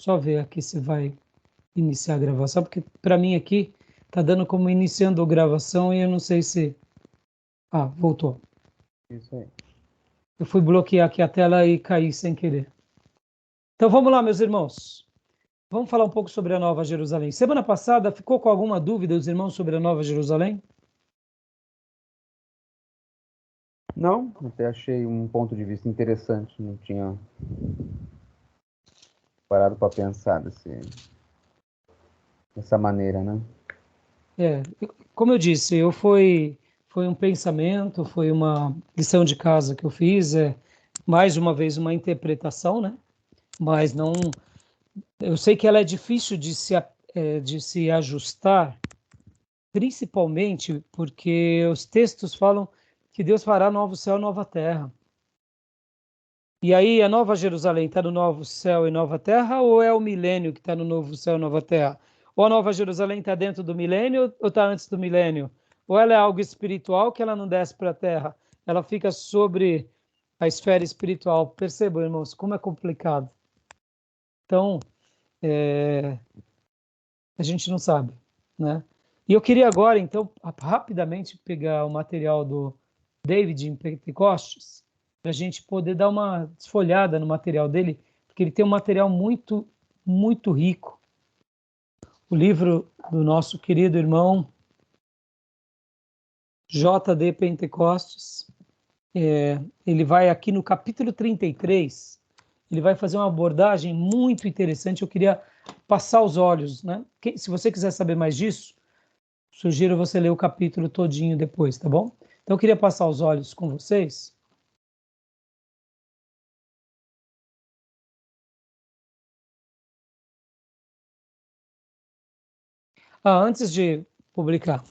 só ver aqui se vai iniciar a gravação, porque para mim aqui tá dando como iniciando a gravação e eu não sei se... Ah, voltou. Isso aí. Eu fui bloquear aqui a tela e caí sem querer. Então vamos lá, meus irmãos. Vamos falar um pouco sobre a Nova Jerusalém. Semana passada ficou com alguma dúvida os irmãos sobre a Nova Jerusalém? Não, até achei um ponto de vista interessante. Não tinha parado para pensar dessa maneira, né? Como eu disse, foi um pensamento, foi uma lição de casa que eu fiz, mais uma vez uma interpretação, né? Mas não, eu sei que ela é difícil de se ajustar, principalmente porque os textos falam que Deus fará novo céu e nova terra. E aí a Nova Jerusalém está no novo céu e nova terra, ou é o milênio que está no novo céu e nova terra? Ou a Nova Jerusalém está dentro do milênio ou está antes do milênio? Ou ela é algo espiritual que ela não desce para a terra? Ela fica sobre a esfera espiritual. Percebam, irmãos, como é complicado. Então, a gente não sabe, né? E eu queria agora, então, rapidamente pegar o material do David em Pentecostes, para a gente poder dar uma desfolhada no material dele, porque ele tem um material muito, muito rico. O livro do nosso querido irmão J.D. Pentecostes, ele vai aqui no capítulo 33, ele vai fazer uma abordagem muito interessante. Eu queria passar os olhos, né? Se você quiser saber mais disso, sugiro você ler o capítulo todinho depois, tá bom? Então eu queria passar os olhos com vocês. Antes de publicar,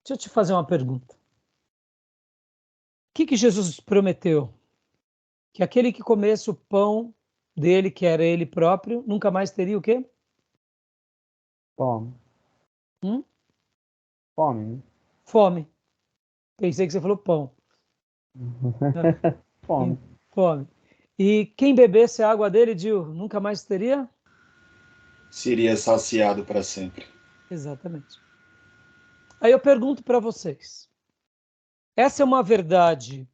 deixa eu te fazer uma pergunta. O que Jesus prometeu? Que aquele que comesse o pão dele, que era ele próprio, nunca mais teria o quê? Fome. Hum? Fome, né? Fome. Pensei que você falou pão. Fome. Fome. E quem bebesse a água dele, Dil, nunca mais teria? Seria saciado para sempre. Exatamente. Aí eu pergunto para vocês, essa é uma verdade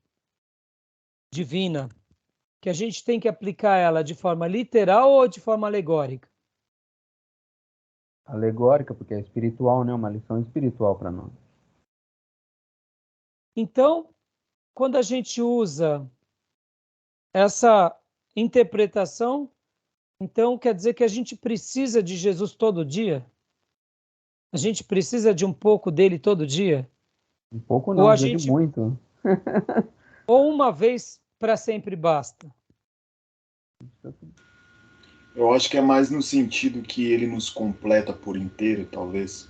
divina que a gente tem que aplicar ela de forma literal ou de forma alegórica? Alegórica, porque é espiritual, né? Uma lição espiritual para nós. Então, quando a gente usa essa interpretação, então quer dizer que a gente precisa de Jesus todo dia? A gente precisa de um pouco dele todo dia? Um pouco Ou não, a precisa de gente, muito. ou uma vez para sempre basta? Eu acho que é mais no sentido que ele nos completa por inteiro, talvez.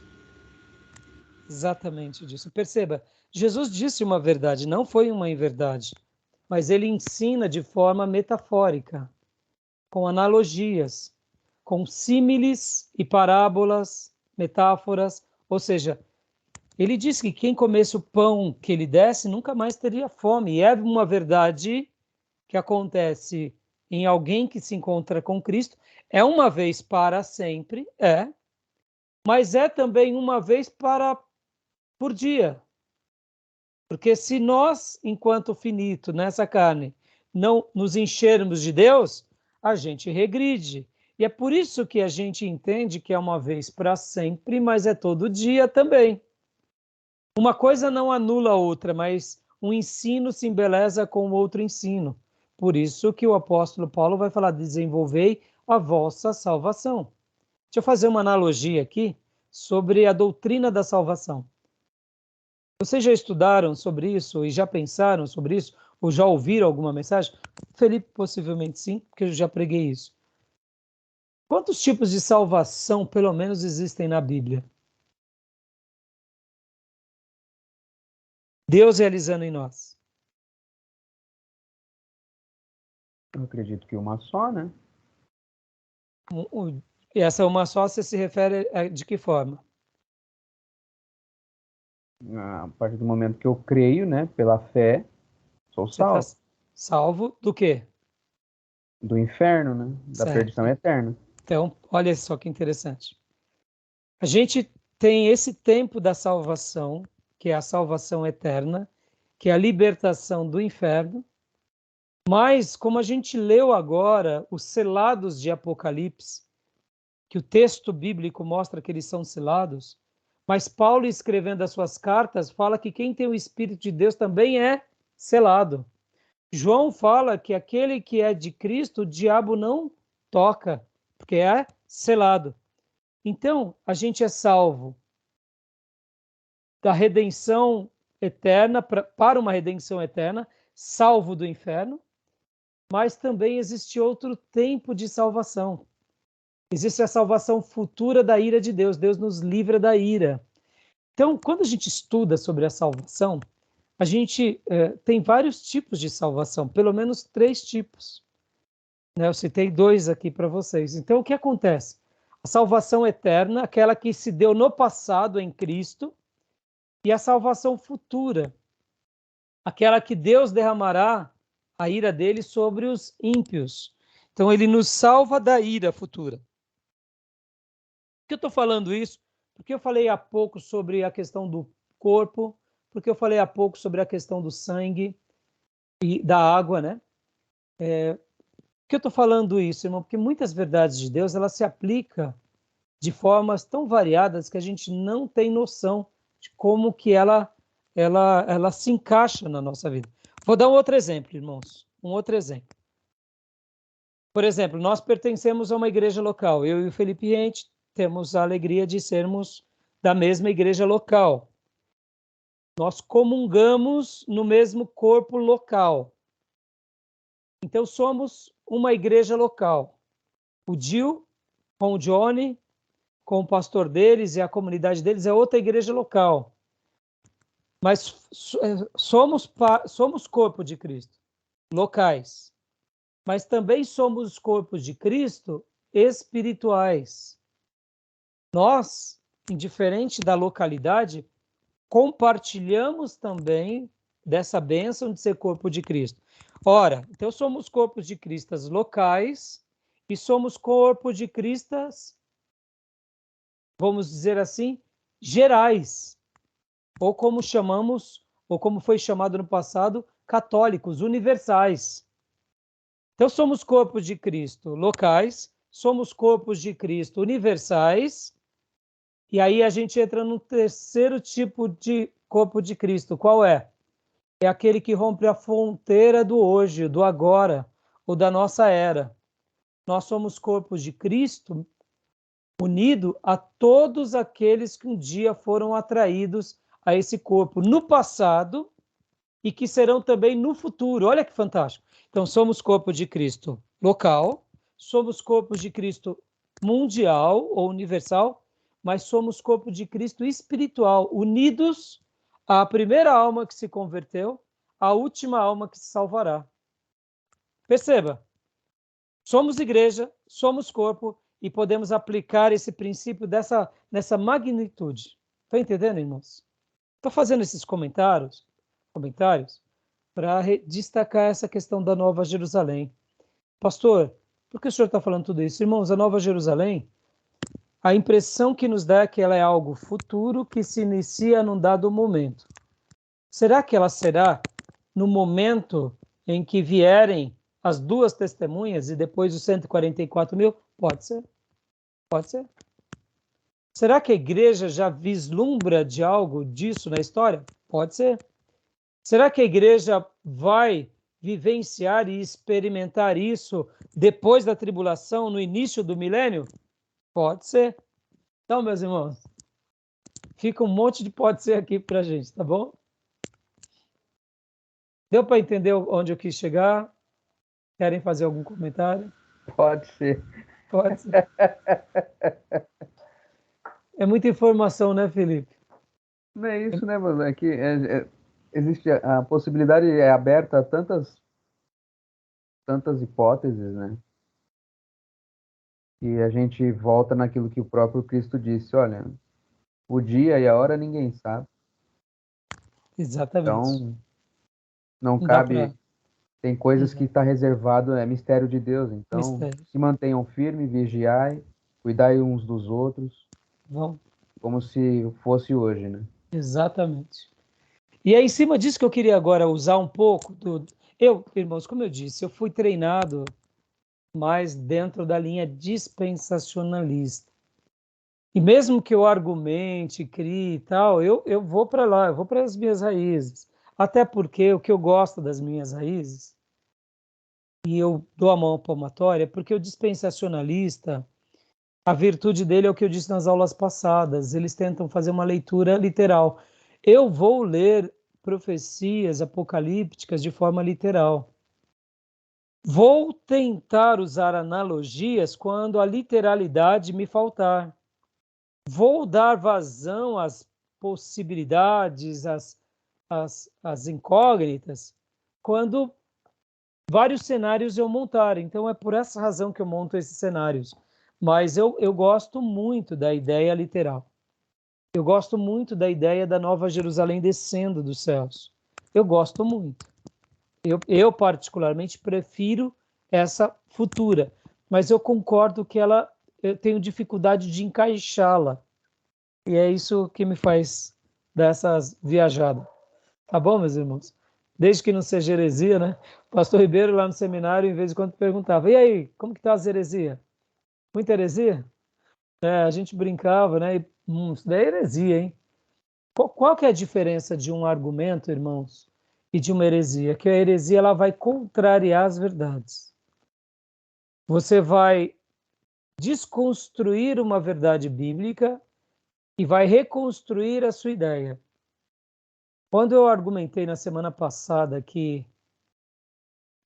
Exatamente disso. Perceba, Jesus disse uma verdade, não foi uma inverdade, mas ele ensina de forma metafórica, com analogias, com símiles e parábolas, metáforas, ou seja, ele disse que quem comesse o pão que ele desse nunca mais teria fome. E é uma verdade que acontece em alguém que se encontra com Cristo. É uma vez para sempre, mas é também uma vez por dia. Porque se nós, enquanto finito nessa carne, não nos enchermos de Deus, a gente regride. E é por isso que a gente entende que é uma vez para sempre, mas é todo dia também. Uma coisa não anula a outra, mas um ensino se embeleza com o outro ensino. Por isso que o apóstolo Paulo vai falar: desenvolvei a vossa salvação. Deixa eu fazer uma analogia aqui sobre a doutrina da salvação. Vocês já estudaram sobre isso e já pensaram sobre isso? Ou já ouviram alguma mensagem? Felipe, possivelmente sim, porque eu já preguei isso. Quantos tipos de salvação, pelo menos, existem na Bíblia? Deus realizando em nós. Eu acredito que uma só, né? E essa uma só, você se refere de que forma? A partir do momento que eu creio, né? Pela fé, sou Você está salvo. salvo do quê? do inferno, né? Da Certo. perdição eterna. Então, olha só que interessante. A gente tem esse tempo da salvação, que é a salvação eterna, que é a libertação do inferno, mas, como a gente leu agora, os selados de Apocalipse, que o texto bíblico mostra que eles são selados, mas Paulo, escrevendo as suas cartas, fala que quem tem o Espírito de Deus também é selado. João fala que aquele que é de Cristo, o diabo não toca, porque é selado. Então, a gente é salvo da redenção eterna, para uma redenção eterna, salvo do inferno, mas também existe outro tempo de salvação. Existe a salvação futura da ira de Deus. Deus nos livra da ira. Então, quando a gente estuda sobre a salvação, a gente tem vários tipos de salvação, pelo menos 3 tipos. Né? Eu citei 2 aqui para vocês. Então, o que acontece? A salvação eterna, aquela que se deu no passado em Cristo, e a salvação futura, aquela que Deus derramará a ira dele sobre os ímpios. Então, ele nos salva da ira futura. Por que eu estou falando isso? Porque eu falei há pouco sobre a questão do corpo, porque eu falei há pouco sobre a questão do sangue e da água, né? Por que eu estou falando isso, irmão? Porque muitas verdades de Deus, ela se aplica de formas tão variadas que a gente não tem noção de como que ela se encaixa na nossa vida. Vou dar um outro exemplo, irmãos. Um outro exemplo. Por exemplo, nós pertencemos a uma igreja local. Eu e o Felipe Rente temos a alegria de sermos da mesma igreja local. Nós comungamos no mesmo corpo local. Então, somos uma igreja local. O Gil, com o Johnny, com o pastor deles e a comunidade deles, é outra igreja local. Mas somos corpo de Cristo, locais. Mas também somos corpos de Cristo espirituais. Nós, indiferente da localidade, compartilhamos também dessa bênção de ser corpo de Cristo. Ora, então somos corpos de Cristas locais e somos corpo de Cristas, vamos dizer assim, gerais, ou como chamamos, ou como foi chamado no passado, católicos, universais. Então somos corpos de Cristo locais, somos corpos de Cristo universais, e aí a gente entra no terceiro tipo de corpo de Cristo. Qual é? É aquele que rompe a fronteira do hoje, do agora, ou da nossa era. Nós somos corpos de Cristo unido a todos aqueles que um dia foram atraídos a esse corpo no passado e que serão também no futuro. Olha que fantástico. Então, somos corpo de Cristo local, somos corpo de Cristo mundial ou universal, mas somos corpo de Cristo espiritual, unidos à primeira alma que se converteu, à última alma que se salvará. Perceba, somos igreja, somos corpo e podemos aplicar esse princípio nessa magnitude. Está entendendo, irmãos? Estou fazendo esses comentários para destacar essa questão da Nova Jerusalém. Pastor, por que o senhor está falando tudo isso? Irmãos, a Nova Jerusalém, a impressão que nos dá é que ela é algo futuro que se inicia num dado momento. Será que ela será no momento em que vierem as 2 testemunhas e depois os 144 mil? Pode ser. Pode ser. Será que a igreja já vislumbra de algo disso na história? Pode ser. Será que a igreja vai vivenciar e experimentar isso depois da tribulação, no início do milênio? Pode ser. Então, meus irmãos, fica um monte de pode ser aqui para a gente, tá bom? Deu para entender onde eu quis chegar? Querem fazer algum comentário? Pode ser. Pode ser. É muita informação, né, Felipe? Não é isso, né, mano? É que existe a possibilidade, é aberta a tantas hipóteses, né? E a gente volta naquilo que o próprio Cristo disse, olha, o dia e a hora ninguém sabe. Exatamente. Então, não Não dá cabe para... Tem coisas que Exato. está reservado, é mistério de Deus. Então, Mistério. se mantenham firmes, vigiai, cuidai uns dos outros, Vão. como se fosse hoje, né? Exatamente. E é em cima disso que eu queria agora usar um pouco do. Eu, irmãos, como eu disse, eu fui treinado mais dentro da linha dispensacionalista. E mesmo que eu argumente, crie e tal, eu vou para lá, eu vou para as minhas raízes. Até porque o que eu gosto das minhas raízes, e eu dou a mão à palmatória, porque o dispensacionalista, a virtude dele é o que eu disse nas aulas passadas, eles tentam fazer uma leitura literal. Eu vou ler profecias apocalípticas de forma literal. Vou tentar usar analogias quando a literalidade me faltar. Vou dar vazão às possibilidades, às incógnitas, quando vários cenários eu montar. Então é por essa razão que eu monto esses cenários. Mas eu gosto muito da ideia literal. Eu gosto muito da ideia da Nova Jerusalém descendo dos céus. Eu gosto muito. Eu particularmente prefiro essa futura, mas eu concordo que eu tenho dificuldade de encaixá-la. E é isso que me faz dar essas viajadas. Tá bom, meus irmãos? Desde que não seja heresia, né? O pastor Ribeiro lá no seminário, em vez de quando perguntava, e aí, como que tá as heresias? Muita heresia? É, a gente brincava, né? Isso daí é heresia, hein? Qual que é a diferença de um argumento, irmãos, e de uma heresia? Que a heresia ela vai contrariar as verdades. Você vai desconstruir uma verdade bíblica e vai reconstruir a sua ideia. Quando eu argumentei na semana passada que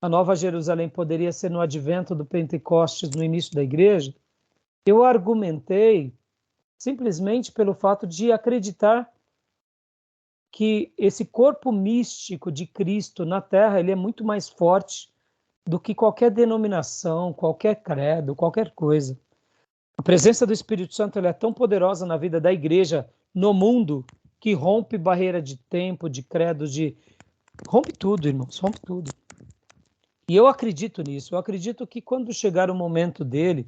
a Nova Jerusalém poderia ser no advento do Pentecostes, no início da igreja, eu argumentei simplesmente pelo fato de acreditar que esse corpo místico de Cristo na Terra ele é muito mais forte do que qualquer denominação, qualquer credo, qualquer coisa. A presença do Espírito Santo ela é tão poderosa na vida da igreja, no mundo, que rompe barreira de tempo, de credo, rompe tudo, irmãos, rompe tudo. E eu acredito nisso. Eu acredito que quando chegar o momento dele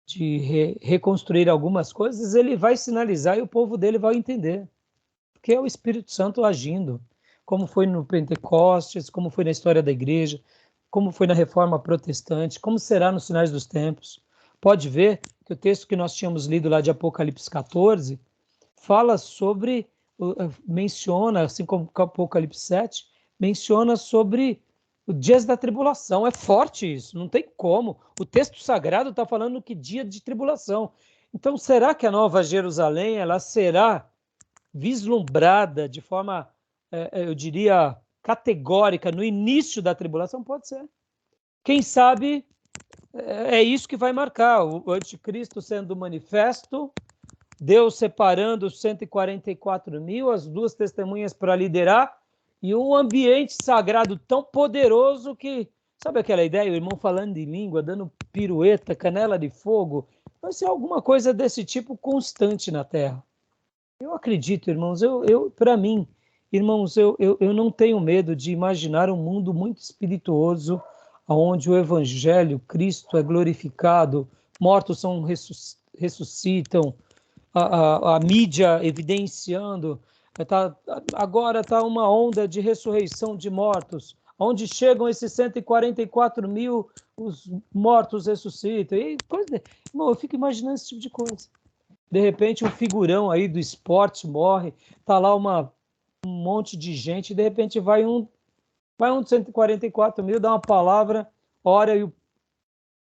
de reconstruir algumas coisas, ele vai sinalizar e o povo dele vai entender. Porque é o Espírito Santo agindo, como foi no Pentecostes, como foi na história da igreja, como foi na Reforma Protestante, como será nos sinais dos tempos. Pode ver que o texto que nós tínhamos lido lá de Apocalipse 14 fala sobre, menciona, assim como Apocalipse 7, menciona sobre os dias da tribulação. É forte isso, não tem como. O texto sagrado está falando que dia de tribulação. Então, será que a Nova Jerusalém ela será vislumbrada de forma, eu diria, categórica no início da tribulação? Pode ser. Quem sabe é isso que vai marcar o anticristo sendo manifesto, Deus separando os 144 mil, as duas testemunhas para liderar, e um ambiente sagrado tão poderoso que, sabe aquela ideia, o irmão falando em língua, dando pirueta, canela de fogo, vai ser alguma coisa desse tipo constante na Terra. Eu acredito, irmãos, para mim, irmãos, eu não tenho medo de imaginar um mundo muito espirituoso, onde o Evangelho, Cristo é glorificado, mortos são ressuscitam, a mídia evidenciando, agora está uma onda de ressurreição de mortos, onde chegam esses 144 mil, os mortos ressuscitam, e coisa, irmão, eu fico imaginando esse tipo de coisa. De repente um figurão aí do esporte morre, tá lá um monte de gente, de repente vai um de 144 mil, dá uma palavra, ora e o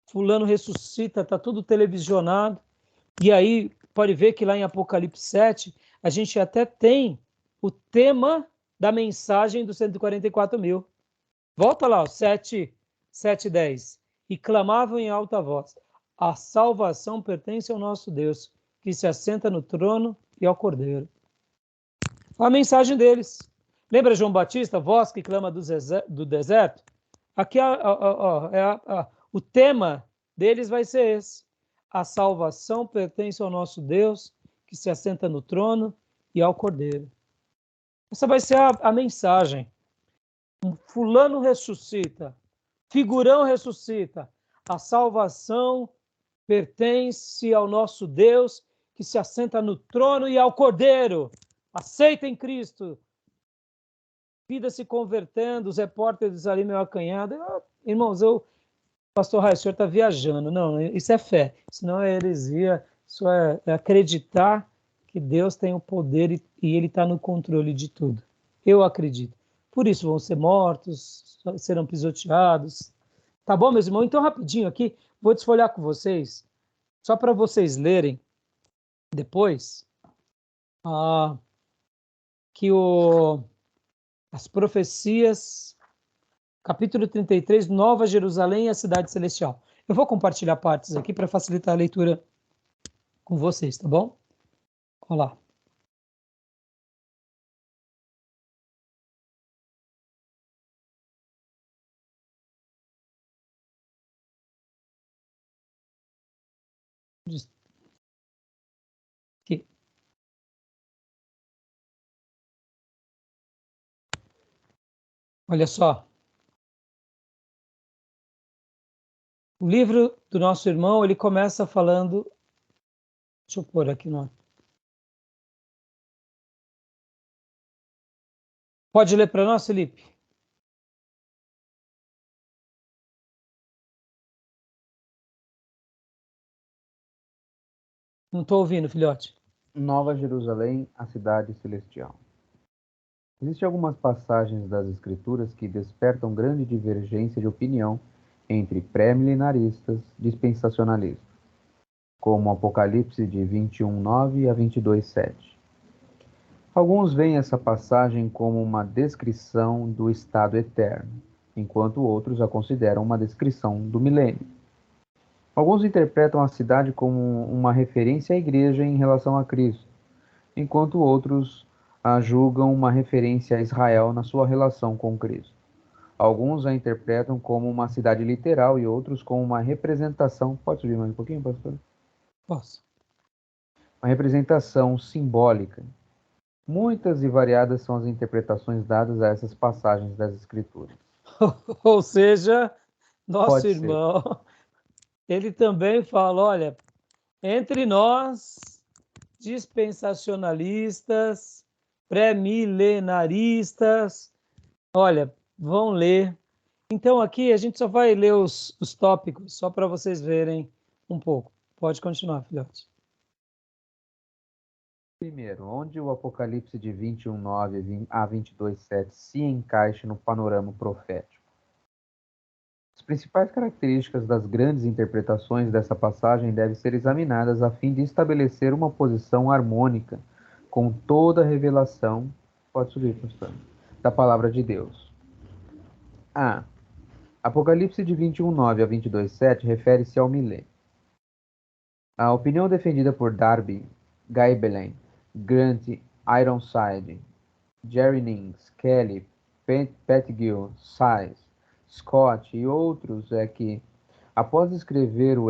fulano ressuscita, tá tudo televisionado, e aí pode ver que lá em Apocalipse 7, a gente até tem o tema da mensagem dos 144 mil. Volta lá, 7:10. E clamavam em alta voz: a salvação pertence ao nosso Deus, que se assenta no trono e ao Cordeiro. A mensagem deles. Lembra João Batista, voz que clama do deserto? Aqui o tema deles vai ser esse. A salvação pertence ao nosso Deus, que se assenta no trono e ao Cordeiro. Essa vai ser a mensagem. um fulano ressuscita, figurão ressuscita. A salvação pertence ao nosso Deus, que se assenta no trono, e ao Cordeiro. Aceitem Cristo. Vida se convertendo, os repórteres ali meio acanhados. Irmãos, pastor Raio, o senhor está viajando. Não, isso é fé. Isso não é heresia. Isso é acreditar que Deus tem o poder e Ele está no controle de tudo. Eu acredito. Por isso vão ser mortos, serão pisoteados. Tá bom, meus irmãos? Então, rapidinho aqui, vou desfolhar com vocês, só para vocês lerem depois, que as profecias, capítulo 33, Nova Jerusalém e a Cidade Celestial. Eu vou compartilhar partes aqui para facilitar a leitura com vocês, tá bom? Olha lá. Aqui. Olha só. O livro do nosso irmão, ele começa falando... Deixa eu pôr aqui no... Pode ler para nós, Felipe? Não estou ouvindo, filhote. Nova Jerusalém, a cidade celestial. Existem algumas passagens das Escrituras que despertam grande divergência de opinião entre pré-milenaristas e dispensacionalistas, como Apocalipse de 21:9 a 22:7. Alguns veem essa passagem como uma descrição do estado eterno, enquanto outros a consideram uma descrição do milênio. Alguns interpretam a cidade como uma referência à igreja em relação a Cristo, enquanto outros a julgam uma referência a Israel na sua relação com Cristo. Alguns a interpretam como uma cidade literal e outros como uma representação... Pode subir mais um pouquinho, pastor? Posso. Uma representação simbólica. Muitas e variadas são as interpretações dadas a essas passagens das Escrituras. Ou seja, nosso Pode irmão, ele também fala, olha, entre nós, dispensacionalistas, pré-milenaristas, olha, vão ler. Então aqui a gente só vai ler os tópicos, só para vocês verem um pouco. Pode continuar, filhote. Primeiro, onde o Apocalipse de 21:9 a 22:7 se encaixa no panorama profético. As principais características das grandes interpretações dessa passagem devem ser examinadas a fim de estabelecer uma posição harmônica com toda a revelação, pode subir, pastor, da palavra de Deus. A. Apocalipse de 21:9 a 22:7 refere-se ao milênio. A opinião defendida por Darby, Gaebelen, Grant Ironside, Jerry Nings, Kelly, Petgill, Size, Scott e outros é que, após escrever o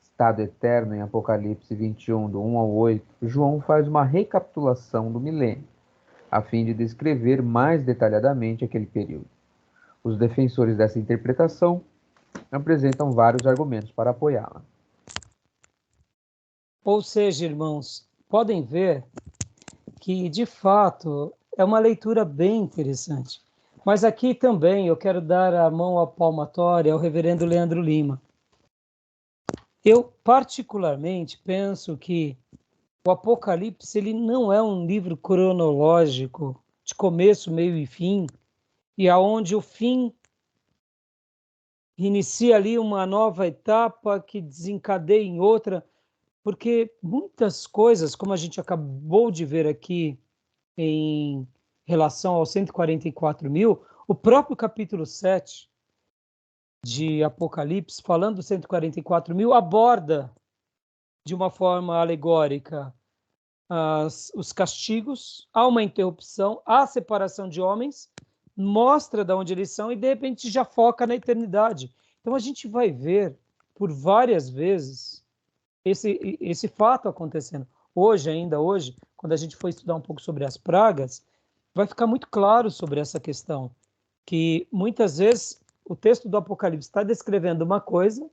estado eterno em Apocalipse 21, do 1 ao 8, João faz uma recapitulação do milênio, a fim de descrever mais detalhadamente aquele período. Os defensores dessa interpretação apresentam vários argumentos para apoiá-la. Ou seja, irmãos, podem ver que, de fato, é uma leitura bem interessante. Mas aqui também eu quero dar a mão à palmatória ao reverendo Leandro Lima. Eu, particularmente, penso que o Apocalipse ele não é um livro cronológico, de começo, meio e fim, e aonde o fim inicia ali uma nova etapa que desencadeia em outra, porque muitas coisas, como a gente acabou de ver aqui em relação aos 144.000, o próprio capítulo 7 de Apocalipse, falando dos 144.000, aborda de uma forma alegórica os castigos, há uma interrupção, há separação de homens, mostra de onde eles são e de repente já foca na eternidade. Então a gente vai ver por várias vezes esse fato acontecendo. Ainda hoje, quando a gente for estudar um pouco sobre as pragas, vai ficar muito claro sobre essa questão, que muitas vezes o texto do Apocalipse está descrevendo uma coisa,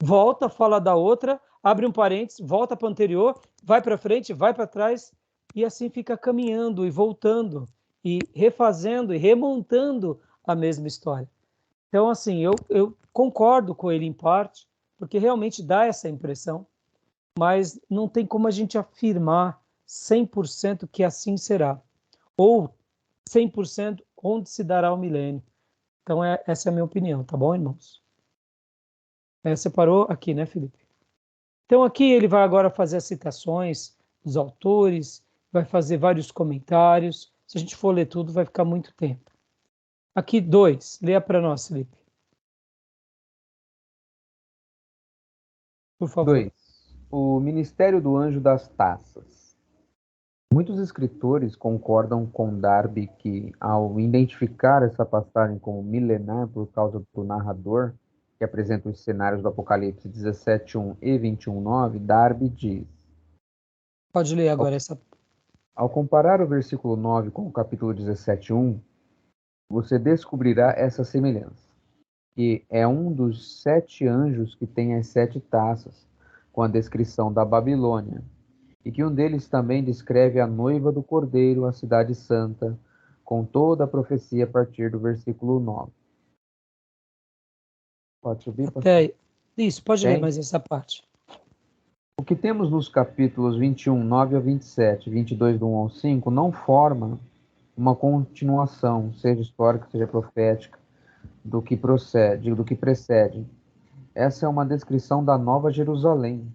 volta, fala da outra, abre um parênteses, volta para o anterior, vai para frente, vai para trás, e assim fica caminhando e voltando, e refazendo e remontando a mesma história. Então, assim, eu concordo com ele em parte, porque realmente dá essa impressão, mas não tem como a gente afirmar 100% que assim será, ou 100% onde se dará o milênio. Então, essa é a minha opinião, tá bom, irmãos? Você parou aqui, né, Felipe? Então, aqui ele vai agora fazer as citações dos autores, vai fazer vários comentários. Se a gente for ler tudo, vai ficar muito tempo. Aqui, 2. Leia para nós, Felipe. Por favor. 2. O ministério do anjo das taças. Muitos escritores concordam com Darby que, ao identificar essa passagem como milenar por causa do narrador, que apresenta os cenários do Apocalipse 17:1 e 21:9, Darby diz: Pode ler agora essa. Ao comparar o versículo 9 com o capítulo 17:1, você descobrirá essa semelhança, que é um dos 7 anjos que tem as 7 taças, com a descrição da Babilônia, e que um deles também descreve a noiva do Cordeiro, a cidade santa, com toda a profecia a partir do versículo 9. Pode subir, pastor? Isso, pode ler mais essa parte. O que temos nos capítulos 21, 9 a 27, 22, do 1 ao 5, não forma uma continuação, seja histórica, seja profética, do que precede. Essa é uma descrição da Nova Jerusalém,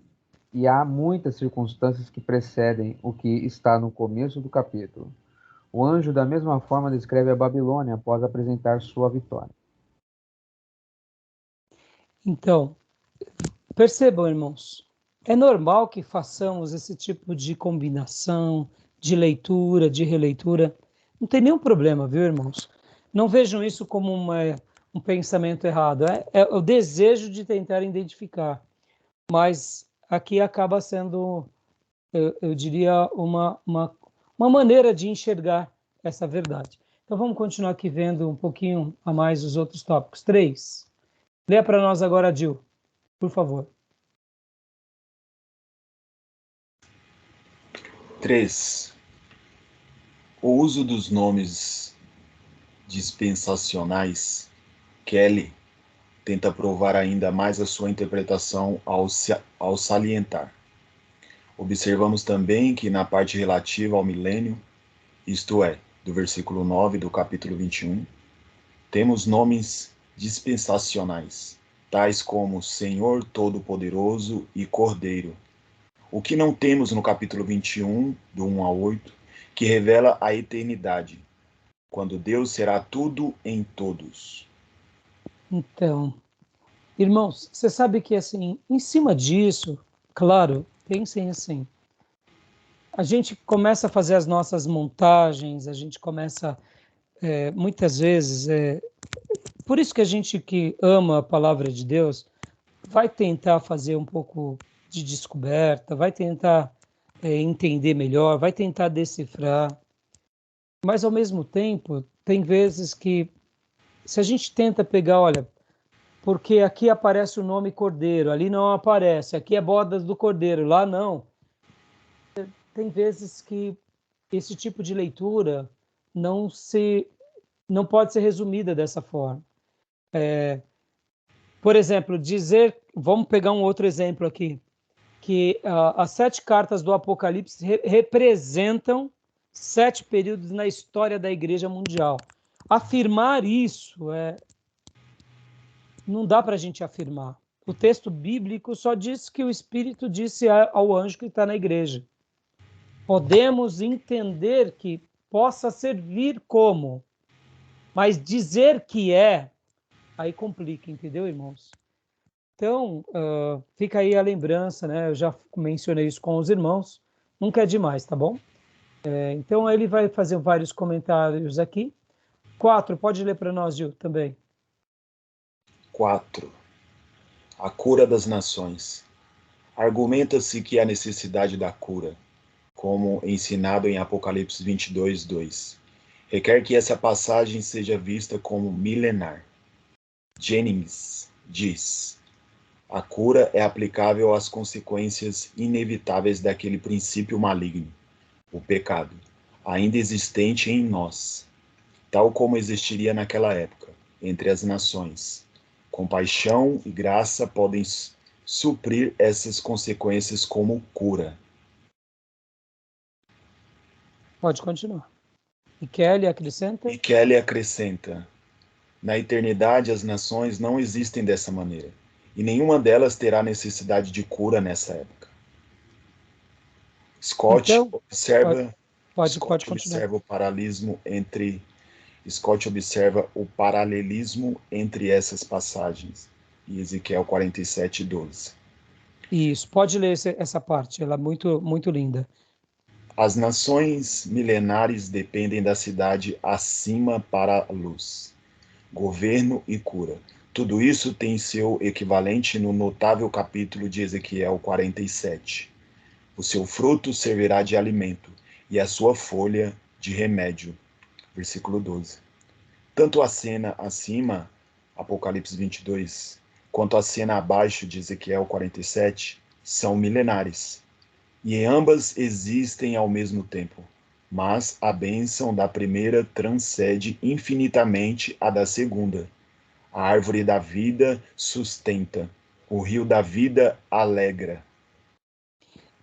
e há muitas circunstâncias que precedem o que está no começo do capítulo. O anjo, da mesma forma, descreve a Babilônia após apresentar sua vitória. Então, percebam, irmãos, é normal que façamos esse tipo de combinação, de leitura, de releitura. Não tem nenhum problema, viu, irmãos? Não vejam isso como um pensamento errado. É o desejo de tentar identificar. Mas aqui acaba sendo, eu diria, uma maneira de enxergar essa verdade. Então vamos continuar aqui vendo um pouquinho a mais os outros tópicos. 3. Leia para nós agora, Gil, por favor. 3. O uso dos nomes dispensacionais. Kelly tenta provar ainda mais a sua interpretação ao salientar. Observamos também que na parte relativa ao milênio, isto é, do versículo 9 do capítulo 21, temos nomes dispensacionais, tais como Senhor Todo-Poderoso e Cordeiro. O que não temos no capítulo 21, do 1 ao 8, que revela a eternidade, quando Deus será tudo em todos. Então, irmãos, você sabe que, assim, em cima disso, claro, pensem assim, a gente começa a fazer as nossas montagens, a gente começa, muitas vezes, por isso que a gente que ama a palavra de Deus, vai tentar fazer um pouco de descoberta, vai tentar entender melhor, vai tentar decifrar, mas ao mesmo tempo, tem vezes que, se a gente tenta pegar, olha, porque aqui aparece o nome Cordeiro, ali não aparece, aqui é bodas do Cordeiro, lá não. Tem vezes que esse tipo de leitura não pode ser resumida dessa forma. Por exemplo, vamos pegar um outro exemplo aqui, que as 7 cartas do Apocalipse representam 7 períodos na história da Igreja Mundial. Afirmar isso não dá para a gente afirmar. O texto bíblico só diz que o Espírito disse ao anjo que está na igreja. Podemos entender que possa servir como, mas dizer que aí complica, entendeu, irmãos? Então, fica aí a lembrança, né? Eu já mencionei isso com os irmãos, nunca é demais, tá bom? Então, ele vai fazer vários comentários aqui. 4, pode ler para nós, Gil, também. 4. A cura das nações. Argumenta-se que a necessidade da cura, como ensinado em Apocalipse 22:2, requer que essa passagem seja vista como milenar. Jennings diz: a cura é aplicável às consequências inevitáveis daquele princípio maligno, o pecado, ainda existente em nós, tal como existiria naquela época, entre as nações. Compaixão e graça podem suprir essas consequências como cura. Pode continuar. E Kelly acrescenta? E Kelly acrescenta: na eternidade as nações não existem dessa maneira, e nenhuma delas terá necessidade de cura nessa época. Scott Então, observa pode continuar. Scott observa o paralelismo entre essas passagens e Ezequiel 47:12. Isso, pode ler essa parte, ela é muito, muito linda. As nações milenares dependem da cidade acima para a luz, governo e cura. Tudo isso tem seu equivalente no notável capítulo de Ezequiel 47. O seu fruto servirá de alimento e a sua folha de remédio. Versículo 12. Tanto a cena acima, Apocalipse 22, quanto a cena abaixo de Ezequiel 47 são milenares. E ambas existem ao mesmo tempo, mas a bênção da primeira transcende infinitamente a da segunda. A árvore da vida sustenta, o rio da vida alegra.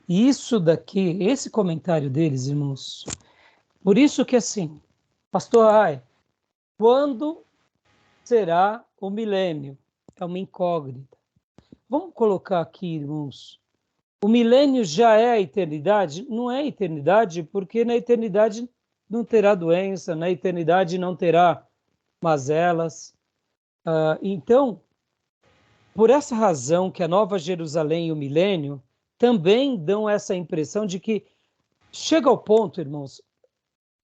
Isso daqui, esse comentário deles, irmãos, por isso que assim, pastor Ai, quando será o milênio? É uma incógnita. Vamos colocar aqui, irmãos, o milênio já é a eternidade? Não é a eternidade, porque na eternidade não terá doença, na eternidade não terá mazelas. Então, por essa razão que a Nova Jerusalém e o milênio também dão essa impressão de que chega ao ponto, irmãos,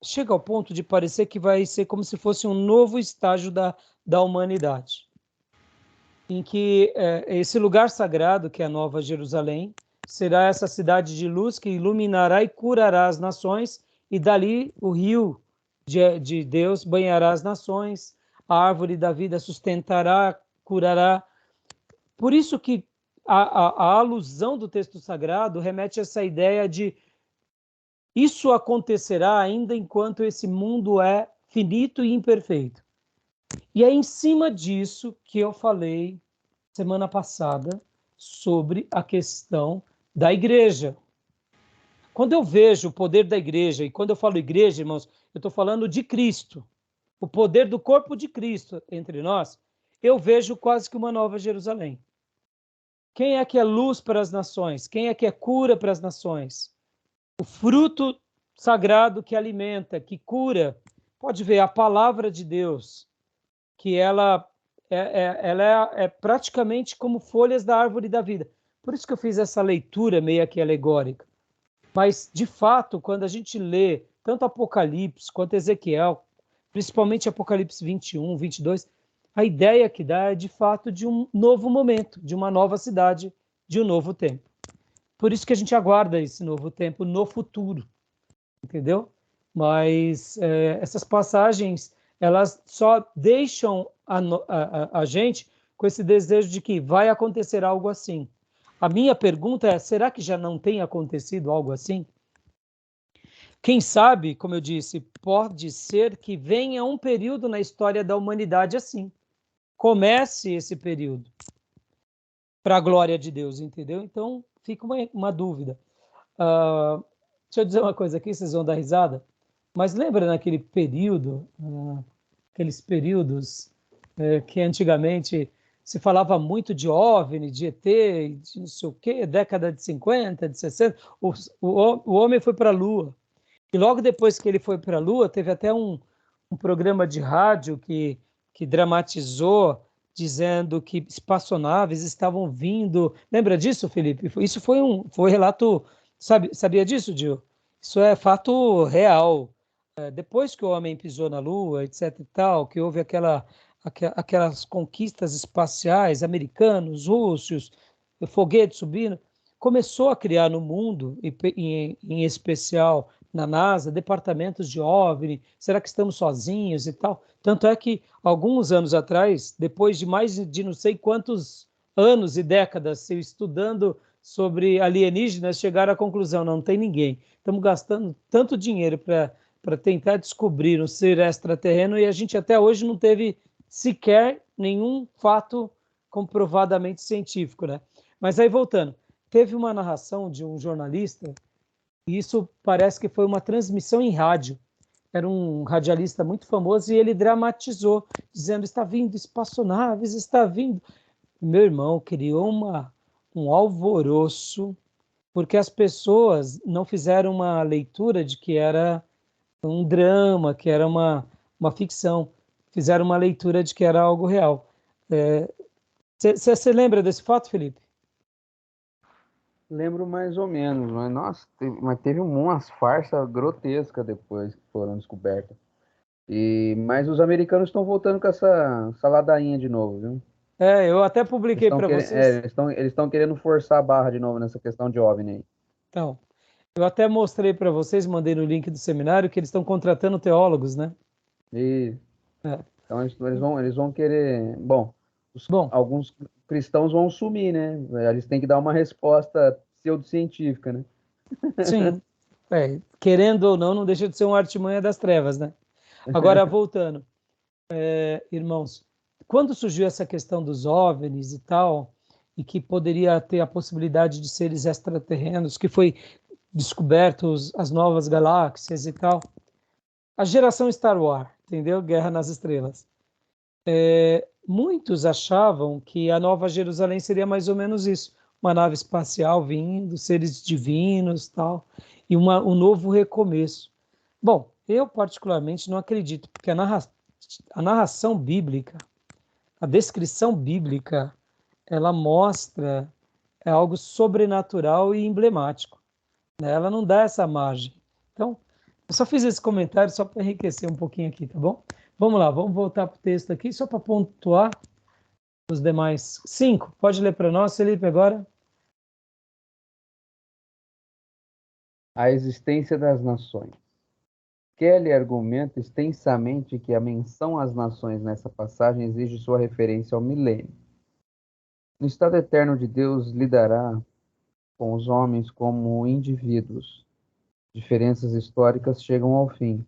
chega ao ponto de parecer que vai ser como se fosse um novo estágio da humanidade, em que esse lugar sagrado, que é a Nova Jerusalém, será essa cidade de luz que iluminará e curará as nações, e dali o rio de Deus banhará as nações, a árvore da vida sustentará, curará. Por isso que a alusão do texto sagrado remete a essa ideia de isso acontecerá ainda enquanto esse mundo é finito e imperfeito. E é em cima disso que eu falei semana passada sobre a questão da igreja. Quando eu vejo o poder da igreja, e quando eu falo igreja, irmãos, eu estou falando de Cristo, o poder do corpo de Cristo entre nós, eu vejo quase que uma nova Jerusalém. Quem é que é luz para as nações? Quem é que é cura para as nações? O fruto sagrado que alimenta, que cura. Pode ver, a palavra de Deus, que ela é praticamente como folhas da árvore da vida. Por isso que eu fiz essa leitura meio que alegórica. Mas, de fato, quando a gente lê tanto Apocalipse quanto Ezequiel, principalmente Apocalipse 21, 22, a ideia que dá é, de fato, de um novo momento, de uma nova cidade, de um novo tempo. Por isso que a gente aguarda esse novo tempo no futuro, entendeu? Mas essas passagens, elas só deixam a gente com esse desejo de que vai acontecer algo assim. A minha pergunta é, será que já não tem acontecido algo assim? Quem sabe, como eu disse, pode ser que venha um período na história da humanidade assim. Comece esse período para a glória de Deus, entendeu? Então, fica uma dúvida. Deixa eu dizer uma coisa aqui, vocês vão dar risada, mas lembra naquele período, aqueles períodos que antigamente se falava muito de OVNI, de ET, de não sei o quê, década de 50, de 60, o homem foi para a Lua. E logo depois que ele foi para a Lua, teve até um programa de rádio que dramatizou, dizendo que espaçonaves estavam vindo. Lembra disso, Felipe? Isso foi relato. Sabia disso, Gil? Isso é fato real. Depois que o homem pisou na Lua, etc. e tal, que houve aquelas conquistas espaciais, americanos, russos, foguetes subindo, começou a criar no mundo, em especial na NASA, departamentos de OVNI, será que estamos sozinhos e tal? Tanto é que, alguns anos atrás, depois de mais de não sei quantos anos e décadas se estudando sobre alienígenas, chegaram à conclusão, não tem ninguém. Estamos gastando tanto dinheiro para tentar descobrir um ser extraterreno e a gente até hoje não teve sequer nenhum fato comprovadamente científico, né? Mas aí, voltando, teve uma narração de um jornalista, e isso parece que foi uma transmissão em rádio. Era um radialista muito famoso e ele dramatizou, dizendo: está vindo espaçonaves, está vindo. Meu irmão criou um alvoroço, porque as pessoas não fizeram uma leitura de que era um drama, que era uma ficção. Fizeram uma leitura de que era algo real. Você lembra desse fato, Felipe? Lembro mais ou menos, mas nossa, teve umas farsas grotescas depois que foram descobertas. Mas os americanos estão voltando com essa ladainha de novo, viu? Eu até publiquei para vocês. Eles estão querendo forçar a barra de novo nessa questão de OVNI aí. Então, eu até mostrei para vocês, mandei no link do seminário, que eles estão contratando teólogos, né? E, É. então eles vão querer. Bom, Bom, alguns cristãos vão sumir, né? Eles têm que dar uma resposta pseudocientífica, né? sim. Querendo ou não, não deixa de ser uma artimanha das trevas, né? Agora, voltando, irmãos, quando surgiu essa questão dos OVNIs e tal, e que poderia ter a possibilidade de seres extraterrenos, que foi descobertos as novas galáxias e tal, a geração Star Wars, entendeu? Guerra nas Estrelas. Muitos achavam que a Nova Jerusalém seria mais ou menos isso, uma nave espacial vindo, seres divinos, tal, e um novo recomeço. Bom, eu particularmente não acredito, porque a narração bíblica, a descrição bíblica, ela mostra algo sobrenatural e emblemático, né? Ela não dá essa margem. Então, eu só fiz esse comentário só para enriquecer um pouquinho aqui, tá bom? Vamos lá, vamos voltar para o texto aqui, só para pontuar os demais. 5, pode ler para nós, Felipe, agora? A existência das nações. Kelly argumenta extensamente que a menção às nações nessa passagem exige sua referência ao milênio. No estado eterno de Deus lidará com os homens como indivíduos. Diferenças históricas chegam ao fim.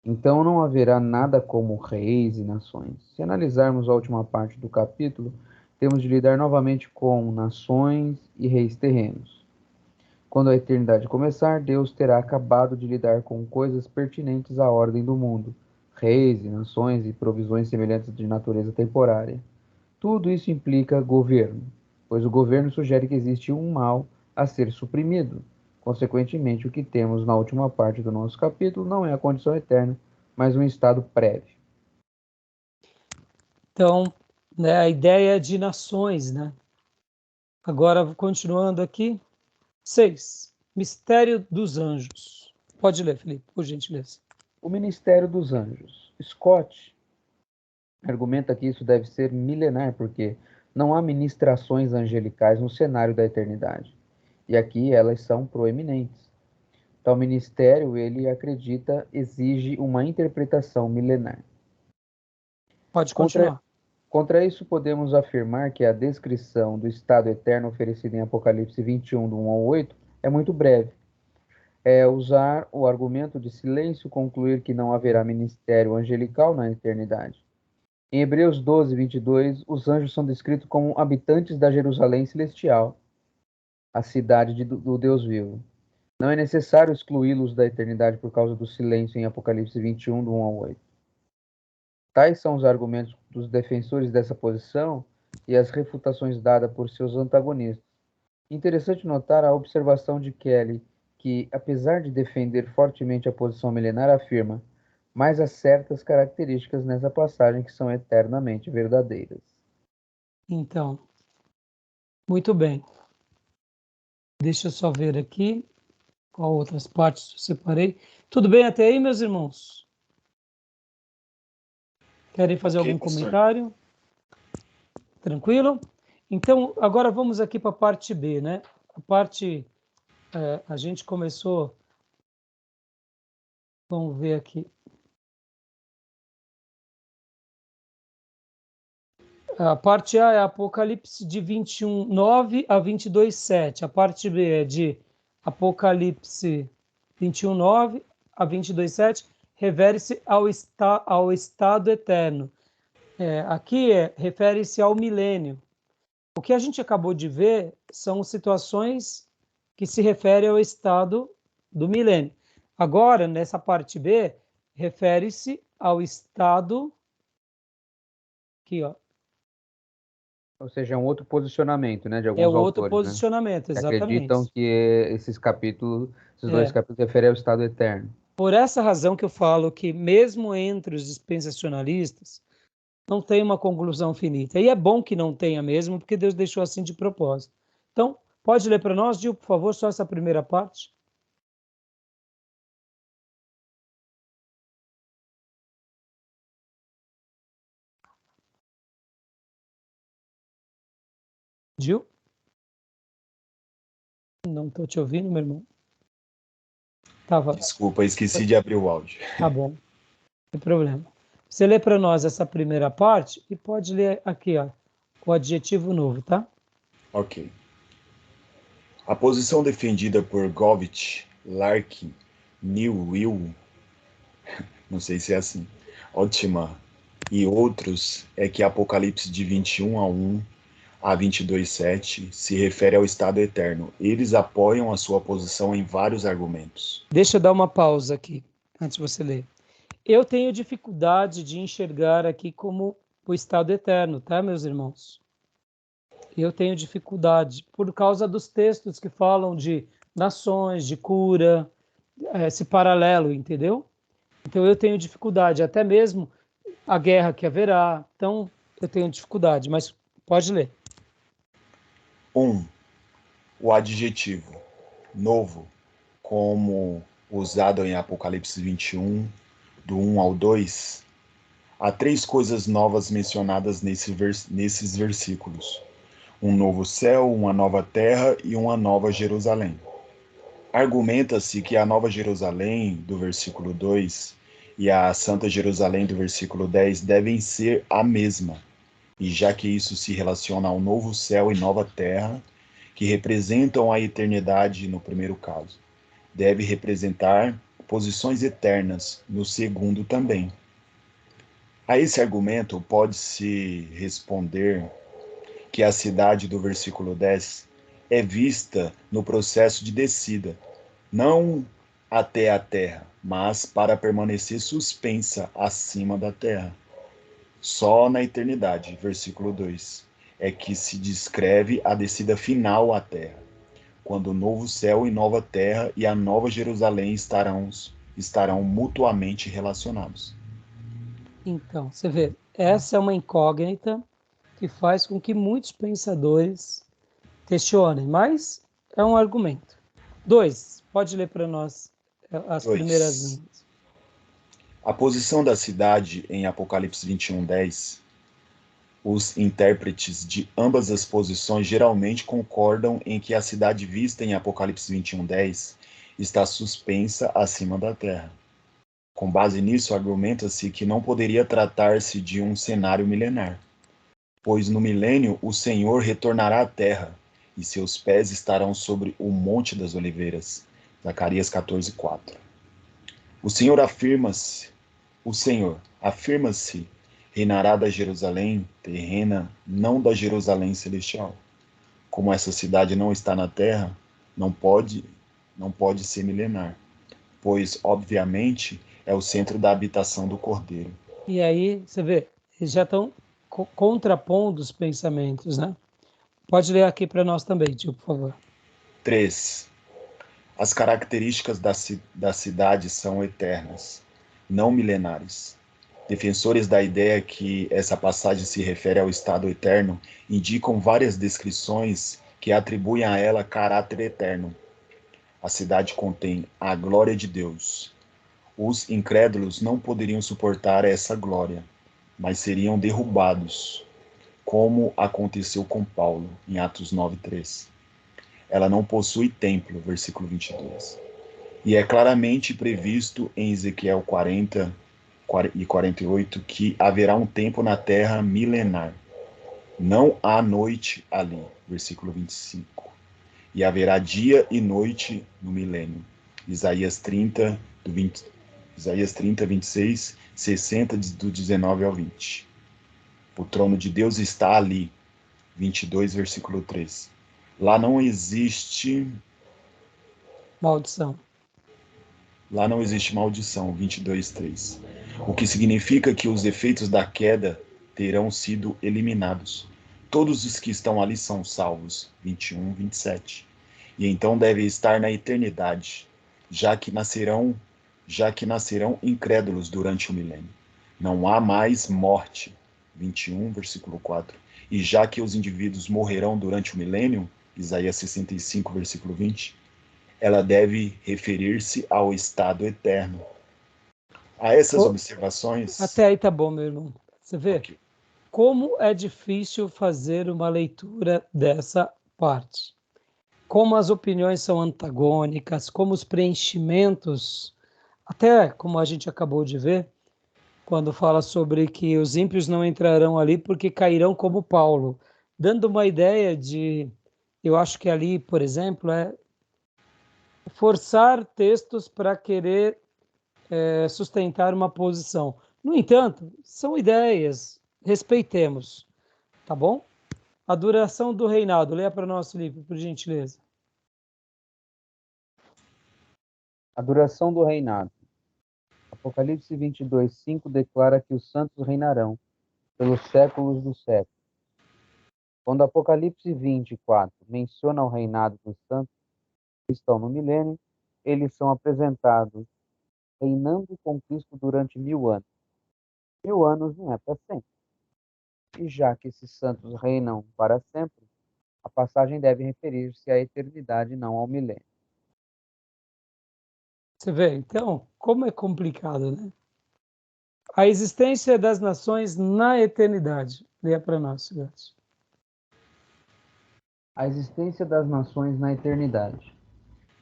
Então não haverá nada como reis e nações. Se analisarmos a última parte do capítulo, temos de lidar novamente com nações e reis terrenos. Quando a eternidade começar, Deus terá acabado de lidar com coisas pertinentes à ordem do mundo, reis e nações e provisões semelhantes de natureza temporária. Tudo isso implica governo, pois o governo sugere que existe um mal a ser suprimido. Consequentemente, o que temos na última parte do nosso capítulo não é a condição eterna, mas um estado prévio. Então, né, a ideia de nações, né? Agora, continuando aqui. 6. Mistério dos anjos. Pode ler, Felipe, por gentileza. O ministério dos anjos. Scott argumenta que isso deve ser milenar, porque não há ministrações angelicais no cenário da eternidade. E aqui elas são proeminentes. Tal ministério, ele acredita, exige uma interpretação milenar. Pode Contra, continuar. contra isso, podemos afirmar que a descrição do estado eterno oferecida em Apocalipse 21, do 1 ao 8, é muito breve. É usar o argumento de silêncio concluir que não haverá ministério angelical na eternidade. Em Hebreus 12, 22, os anjos são descritos como habitantes da Jerusalém celestial, a cidade do Deus vivo. Não é necessário excluí-los da eternidade por causa do silêncio em Apocalipse 21, do 1 ao 8. Tais são os argumentos dos defensores dessa posição e as refutações dadas por seus antagonistas. Interessante notar a observação de Kelly, que, apesar de defender fortemente a posição milenar, afirma: mas há certas características nessa passagem que são eternamente verdadeiras. Então, muito bem. Deixa eu só ver aqui qual outras partes eu separei. Tudo bem até aí, meus irmãos? Querem fazer Ok, algum pastor. comentário? Tranquilo? Então, agora vamos aqui para a parte B, né? A gente começou Vamos ver aqui. A parte A é Apocalipse de 21:9 a 22:7. A parte B é de Apocalipse 21:9 a 22:7. Refere-se ao estado eterno. Aqui refere-se ao milênio. O que a gente acabou de ver são situações que se referem ao estado do milênio. Agora, nessa parte B, refere-se ao estado aqui, ó. Ou seja, é um outro posicionamento, né, de É alguns o outro autores, né? posicionamento, Que acreditam exatamente. que esses dois capítulos referem ao estado eterno. Por essa razão que eu falo que mesmo entre os dispensacionalistas não tem uma conclusão finita. E é bom que não tenha mesmo, porque Deus deixou assim de propósito. Então, pode ler para nós, Gil, por favor, só essa primeira parte? Gil? Não estou te ouvindo, meu irmão. Desculpa, esqueci de abrir o áudio. Tá bom, não tem problema. Você lê para nós essa primeira parte e pode ler aqui, ó, o adjetivo novo, tá? Ok. A posição defendida por Govich, Larkin, Will, não sei se é assim, Altman e outros é que Apocalipse de 21:1 a 22:7 se refere ao estado eterno. Eles apoiam a sua posição em vários argumentos. Deixa eu dar uma pausa aqui, antes de você ler. Eu tenho dificuldade de enxergar aqui como o estado eterno, tá, meus irmãos? Eu tenho dificuldade por causa dos textos que falam de nações, de cura, esse paralelo, entendeu? Então eu tenho dificuldade, até mesmo a guerra que haverá. Então eu tenho dificuldade, mas pode ler. 1. O adjetivo novo, como usado em Apocalipse 21, do 1 ao 2, há 3 coisas novas mencionadas nesses versículos: um novo céu, uma nova terra e uma nova Jerusalém. Argumenta-se que a Nova Jerusalém, do versículo 2, e a Santa Jerusalém, do versículo 10, devem ser a mesma, e já que isso se relaciona ao novo céu e nova terra, que representam a eternidade no primeiro caso, deve representar posições eternas no segundo também. A esse argumento pode-se responder que a cidade do versículo 10 é vista no processo de descida, não até a terra, mas para permanecer suspensa acima da terra. Só na eternidade, versículo 2, é que se descreve a descida final à terra, quando o novo céu e nova terra e a nova Jerusalém estarão mutuamente relacionados. Então, você vê, essa é uma incógnita que faz com que muitos pensadores questionem, mas é um argumento. 2, pode ler para nós as 2. primeiras linhas. A posição da cidade em Apocalipse 21:10, os intérpretes de ambas as posições geralmente concordam em que a cidade vista em Apocalipse 21:10 está suspensa acima da terra. Com base nisso, argumenta-se que não poderia tratar-se de um cenário milenar, pois no milênio o Senhor retornará à terra e seus pés estarão sobre o Monte das Oliveiras. Zacarias 14:4. O Senhor afirma-se, reinará da Jerusalém terrena, não da Jerusalém celestial. Como essa cidade não está na terra, não pode ser milenar, pois, obviamente, é o centro da habitação do Cordeiro. E aí, você vê, eles já estão contrapondo os pensamentos, né? Pode ler aqui para nós também, tio, por favor. 3. As características da cidade são eternas, não milenares. Defensores da ideia que essa passagem se refere ao estado eterno indicam várias descrições que atribuem a ela caráter eterno. A cidade contém a glória de Deus. Os incrédulos não poderiam suportar essa glória, mas seriam derrubados, como aconteceu com Paulo, em Atos 9:3. Ela não possui templo, versículo 22. E é claramente previsto em Ezequiel 40 e 48 que haverá um tempo na terra milenar. Não há noite ali, versículo 25. E haverá dia e noite no milênio. Isaías 30, Isaías 30, 26, 60, do 19 ao 20. O trono de Deus está ali, 22, versículo 3. Lá não existe Maldição. Lá não existe maldição, 22, 3. O que significa que os efeitos da queda terão sido eliminados. Todos os que estão ali são salvos, 21, 27. E então devem estar na eternidade, já que nascerão incrédulos durante o milênio. Não há mais morte, 21, versículo 4. E já que os indivíduos morrerão durante o milênio, Isaías 65, versículo 20, ela deve referir-se ao estado eterno. A essas observações... Até aí tá bom, meu irmão. Você vê? Okay. Como é difícil fazer uma leitura dessa parte. Como as opiniões são antagônicas, como os preenchimentos, até como a gente acabou de ver, quando fala sobre que os ímpios não entrarão ali porque cairão como Paulo, dando uma ideia de, eu acho que ali, por exemplo, é forçar textos para querer sustentar uma posição. No entanto, são ideias, respeitemos, tá bom? A duração do reinado, leia para nós, Felipe, por gentileza. A duração do reinado. Apocalipse 22, 5 declara que os santos reinarão pelos séculos dos séculos. Quando Apocalipse 24 menciona o reinado dos santos que estão no milênio, eles são apresentados reinando com Cristo durante 1000 anos. 1000 anos não é para sempre. E já que esses santos reinam para sempre, a passagem deve referir-se à eternidade, não ao milênio. Você vê, então, como é complicado, né? A existência das nações na eternidade. Leia para nós, Gats. A existência das nações na eternidade.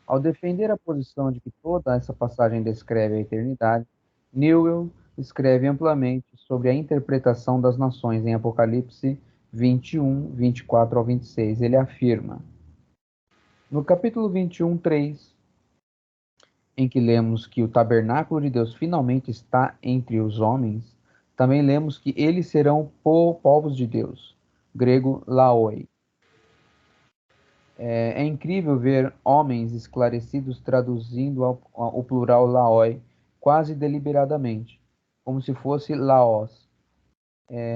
Ao defender a posição de que toda essa passagem descreve a eternidade, Newell escreve amplamente sobre a interpretação das nações em Apocalipse 21, 24 ao 26. Ele afirma, no capítulo 21, 3, em que lemos que o tabernáculo de Deus finalmente está entre os homens, também lemos que eles serão povos de Deus, grego laoi. É incrível ver homens esclarecidos traduzindo o plural laoi quase deliberadamente, como se fosse laos.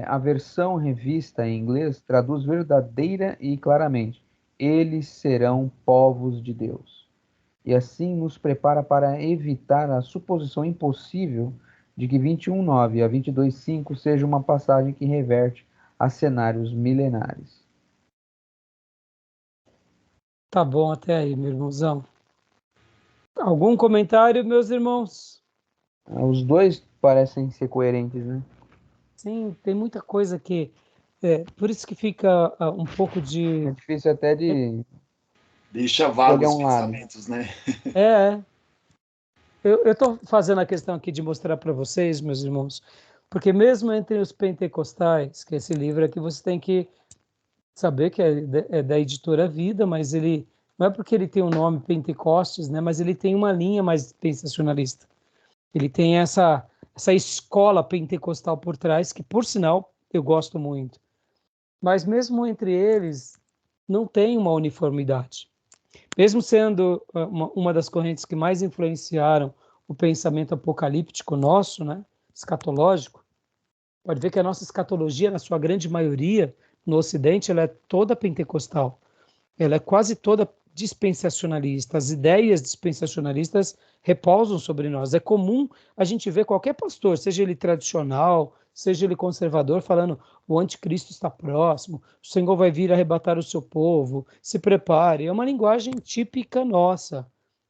A versão revista em inglês traduz verdadeira e claramente: eles serão povos de Deus. E assim nos prepara para evitar a suposição impossível de que 21:9 a 22:5 seja uma passagem que reverte a cenários milenares. Tá bom até aí, meu irmãozão. Algum comentário, meus irmãos? Os dois parecem ser coerentes, né? Sim, tem muita coisa que... por isso que fica um pouco de... É difícil até de Deixa escolher vagos os um lado. pensamentos, né? É, eu estou fazendo a questão aqui de mostrar para vocês, meus irmãos, porque mesmo entre os pentecostais, que esse livro aqui você tem que saber que é da editora Vida, mas ele não é porque ele tem o nome Pentecostes, né? Mas ele tem uma linha mais pensacionalista. Ele tem essa escola pentecostal por trás, que por sinal eu gosto muito. Mas mesmo entre eles não tem uma uniformidade. Mesmo sendo uma das correntes que mais influenciaram o pensamento apocalíptico nosso, né? Escatológico, pode ver que a nossa escatologia, na sua grande maioria, no Ocidente, ela é toda pentecostal. Ela é quase toda dispensacionalista. As ideias dispensacionalistas repousam sobre nós. É comum a gente ver qualquer pastor, seja ele tradicional, seja ele conservador, falando o anticristo está próximo, o Senhor vai vir arrebatar o seu povo, se prepare. É uma linguagem típica nossa,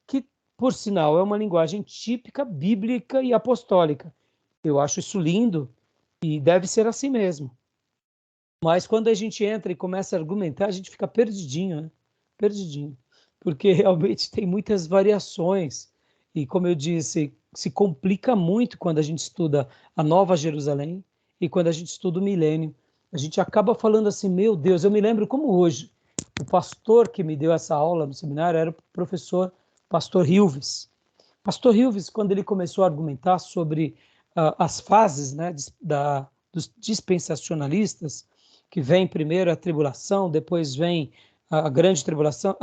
que, por sinal, é uma linguagem típica bíblica e apostólica. Eu acho isso lindo e deve ser assim mesmo. Mas quando a gente entra e começa a argumentar, a gente fica perdidinho, né? Perdidinho. Porque realmente tem muitas variações. E como eu disse, se complica muito quando a gente estuda a Nova Jerusalém e quando a gente estuda o milênio. A gente acaba falando assim, meu Deus, eu me lembro como hoje. O pastor que me deu essa aula no seminário era o pastor Hilves. Pastor Hilves, quando ele começou a argumentar sobre as fases, né, dos dispensacionalistas, que vem primeiro a tribulação, depois vem a grande tribulação,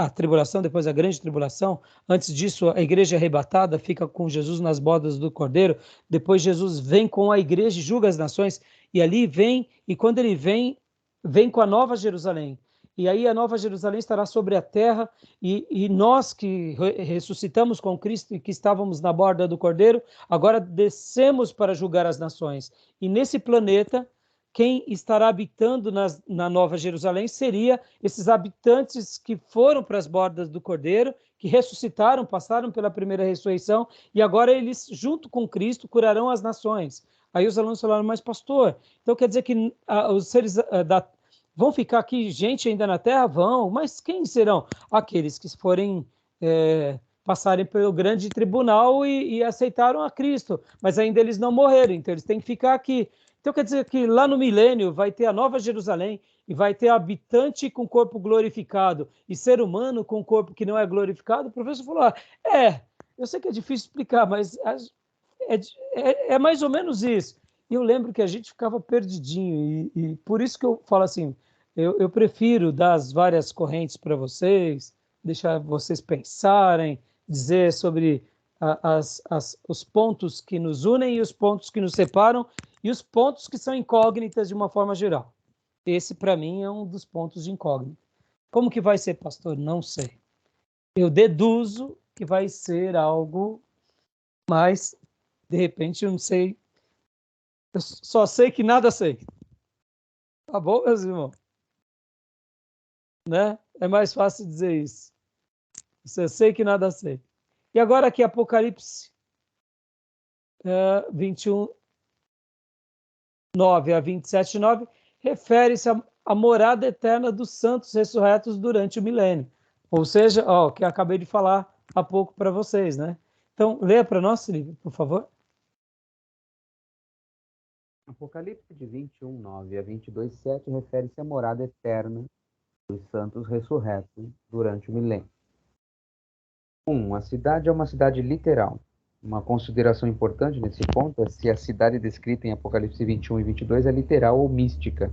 depois a grande tribulação. Antes disso, a igreja arrebatada fica com Jesus nas bodas do Cordeiro. Depois Jesus vem com a igreja e julga as nações. E ali vem, e quando ele vem, vem com a Nova Jerusalém. E aí a Nova Jerusalém estará sobre a terra, e nós que ressuscitamos com Cristo e que estávamos na borda do Cordeiro, agora descemos para julgar as nações. E nesse planeta, quem estará habitando na Nova Jerusalém seria esses habitantes que foram para as bordas do Cordeiro, que ressuscitaram, passaram pela primeira ressurreição, e agora eles, junto com Cristo, curarão as nações. Aí os alunos falaram, mas pastor, então quer dizer que os seres vão ficar aqui gente ainda na Terra? Vão, mas quem serão? Aqueles que forem passarem pelo grande tribunal e aceitaram a Cristo, mas ainda eles não morreram, então eles têm que ficar aqui. Então quer dizer que lá no milênio vai ter a Nova Jerusalém e vai ter habitante com corpo glorificado e ser humano com corpo que não é glorificado. O professor falou, eu sei que é difícil explicar, mas é mais ou menos isso. E eu lembro que a gente ficava perdidinho, e por isso que eu falo assim, eu prefiro dar as várias correntes para vocês, deixar vocês pensarem, dizer sobre os pontos que nos unem e os pontos que nos separam, e os pontos que são incógnitas de uma forma geral. Esse, para mim, é um dos pontos de incógnita. Como que vai ser, pastor? Não sei. Eu deduzo que vai ser algo, mas, de repente, eu não sei. Eu só sei que nada sei. Tá bom, meus irmãos? Né? É mais fácil dizer isso. Eu sei que nada sei. E agora aqui, Apocalipse 21, 9 a 27, 9, refere-se à morada eterna dos santos ressurretos durante o milênio. Ou seja, o que eu acabei de falar há pouco para vocês, né? Então, leia para nós, Silvio, por favor. Apocalipse de 21, 9 a 22, 7 refere-se à morada eterna dos santos ressurretos durante o milênio. 1. A cidade é uma cidade literal. Uma consideração importante nesse ponto é se a cidade descrita em Apocalipse 21 e 22 é literal ou mística.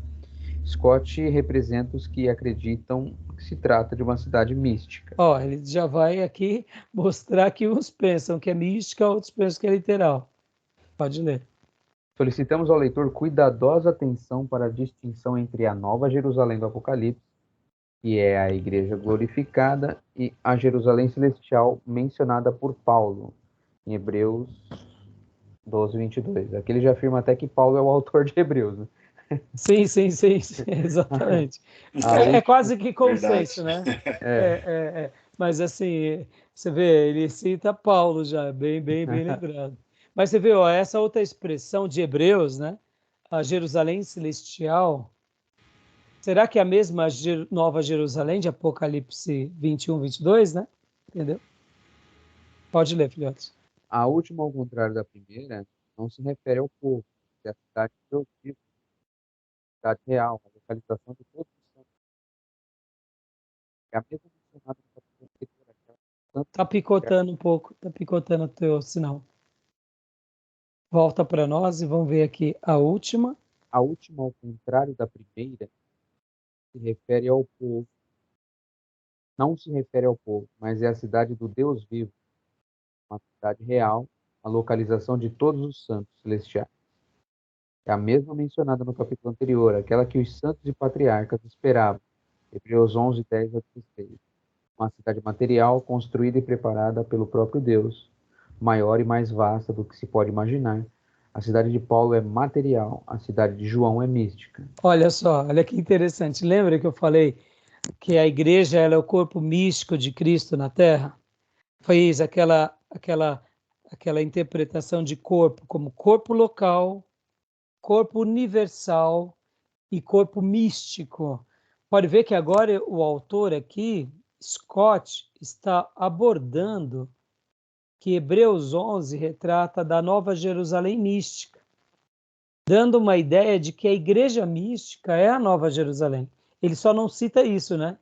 Scott representa os que acreditam que se trata de uma cidade mística. Ele já vai aqui mostrar que uns pensam que é mística, outros pensam que é literal. Pode ler. Solicitamos ao leitor cuidadosa atenção para a distinção entre a Nova Jerusalém do Apocalipse, que é a igreja glorificada, e a Jerusalém celestial mencionada por Paulo, em Hebreus 12, 22. Aqui ele já afirma até que Paulo é o autor de Hebreus, né? Sim, exatamente. É quase que consenso, né? Mas assim, você vê, ele cita Paulo já, bem lembrado. Mas você vê, essa outra expressão de Hebreus, né? A Jerusalém celestial, será que é a mesma Nova Jerusalém de Apocalipse 21, 22, né? Entendeu? Pode ler, filhotes. A última, ao contrário da primeira, não se refere ao povo, que é a cidade de Deus vivo, a cidade real, a localização de todos os santos. É a mesma mencionada no capítulo anterior. Tá picotando um pouco, tá picotando o teu sinal. Volta para nós e vamos ver aqui a última. A última, ao contrário da primeira, se refere ao povo. Não se refere ao povo, mas é a cidade do Deus vivo, uma cidade real, a localização de todos os santos celestiais. É a mesma mencionada no capítulo anterior, aquela que os santos e patriarcas esperavam. Hebreus 11, 10 a 16. Uma cidade material, construída e preparada pelo próprio Deus, maior e mais vasta do que se pode imaginar. A cidade de Paulo é material, a cidade de João é mística. Olha só, olha que interessante. Lembra que eu falei que a igreja ela é o corpo místico de Cristo na Terra? Foi isso, aquela interpretação de corpo como corpo local, corpo universal e corpo místico. Pode ver que agora o autor aqui, Scott, está abordando que Hebreus 11 retrata da Nova Jerusalém mística, dando uma ideia de que a igreja mística é a Nova Jerusalém. Ele só não cita isso, né?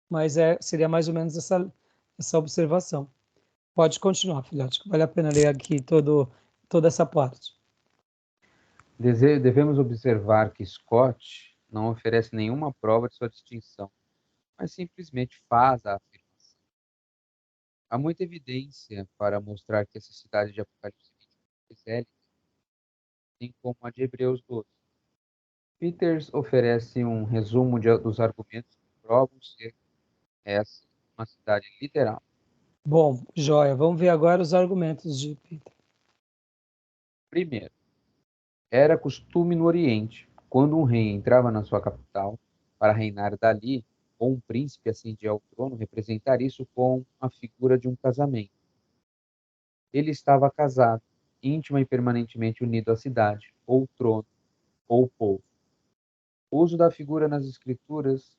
Mas seria mais ou menos essa observação. Pode continuar, filhote, que vale a pena ler aqui toda essa parte. Devemos observar que Scott não oferece nenhuma prova de sua distinção, mas simplesmente faz a afirmação. Há muita evidência para mostrar que essa cidade de Apocalipse 22 é assim como a de Hebreus 12. Peters oferece um resumo dos argumentos que provam ser essa uma cidade literal. Bom, joia. Vamos ver agora os argumentos de Peter. Primeiro, era costume no Oriente, quando um rei entrava na sua capital para reinar dali, ou um príncipe ascendia ao trono, representar isso com a figura de um casamento. Ele estava casado, íntima e permanentemente unido à cidade, ou trono, ou povo. O uso da figura nas escrituras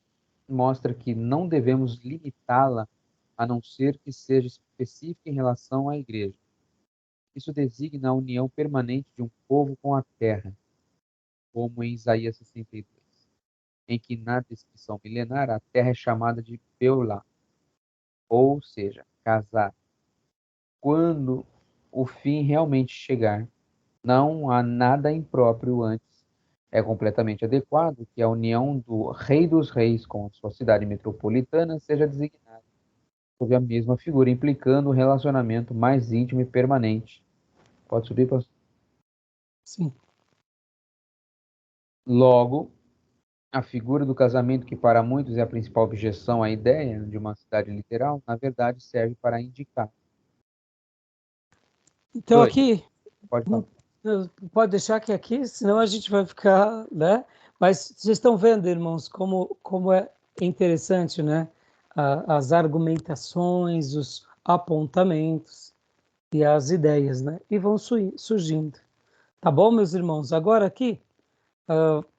mostra que não devemos limitá-la a não ser que seja específica em relação à igreja. Isso designa a união permanente de um povo com a terra, como em Isaías 62, em que na descrição milenar a terra é chamada de Beulah, ou seja, casar. Quando o fim realmente chegar, não há nada impróprio antes. É completamente adequado que a união do Rei dos Reis com a sua cidade metropolitana seja designada sob a mesma figura, implicando um relacionamento mais íntimo e permanente. Pode subir, pastor? Sim. Logo, a figura do casamento, que para muitos é a principal objeção à ideia de uma cidade literal, na verdade serve para indicar. Então Dois, aqui, pode falar. pode deixar que aqui, senão a gente vai ficar, né? Mas vocês estão vendo, irmãos, como é interessante, né? As argumentações, os apontamentos e as ideias, né? E vão surgindo. Tá bom, meus irmãos? Agora aqui,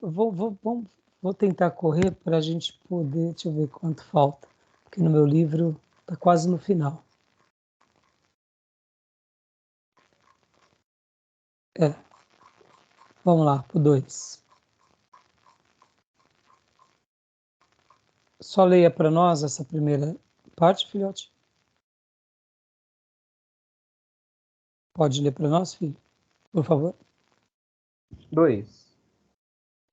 vou tentar correr para a gente poder, deixa eu ver quanto falta, porque no meu livro está quase no final. Vamos lá, pro 2. Só leia para nós essa primeira parte, filhote. Pode ler para nós, filho, por favor. 2.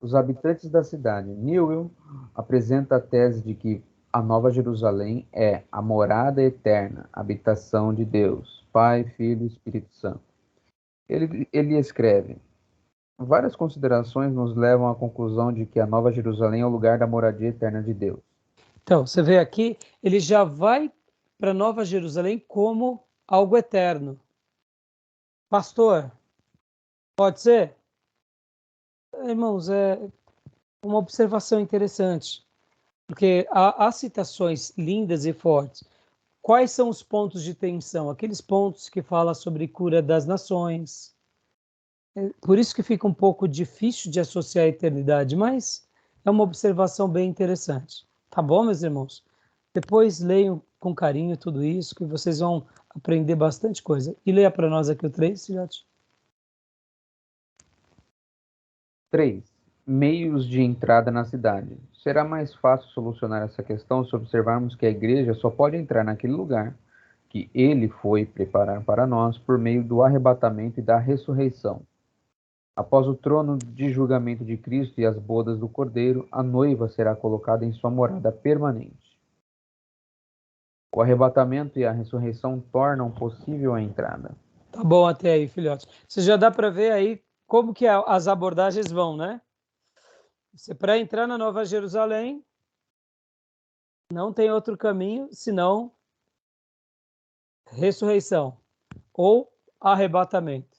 Os habitantes da cidade. Newell apresenta a tese de que a Nova Jerusalém é a morada eterna, habitação de Deus, Pai, Filho e Espírito Santo. Ele escreve: várias considerações nos levam à conclusão de que a Nova Jerusalém é o lugar da moradia eterna de Deus. Então, você vê aqui, ele já vai para Nova Jerusalém como algo eterno. Pastor, pode ser? Irmãos, é uma observação interessante, porque há citações lindas e fortes. Quais são os pontos de tensão? Aqueles pontos que falam sobre cura das nações. Por isso que fica um pouco difícil de associar a eternidade, mas é uma observação bem interessante. Tá bom, meus irmãos? Depois leiam com carinho tudo isso, que vocês vão aprender bastante coisa. E leia para nós aqui o 3, filhote. 3. Meios de entrada na cidade. Será mais fácil solucionar essa questão se observarmos que a igreja só pode entrar naquele lugar que ele foi preparar para nós por meio do arrebatamento e da ressurreição. Após o trono de julgamento de Cristo e as bodas do Cordeiro, a noiva será colocada em sua morada permanente. O arrebatamento e a ressurreição tornam possível a entrada. Tá bom até aí, filhote. Você já dá para ver aí como que as abordagens vão, né? Você para entrar na Nova Jerusalém, não tem outro caminho senão ressurreição ou arrebatamento.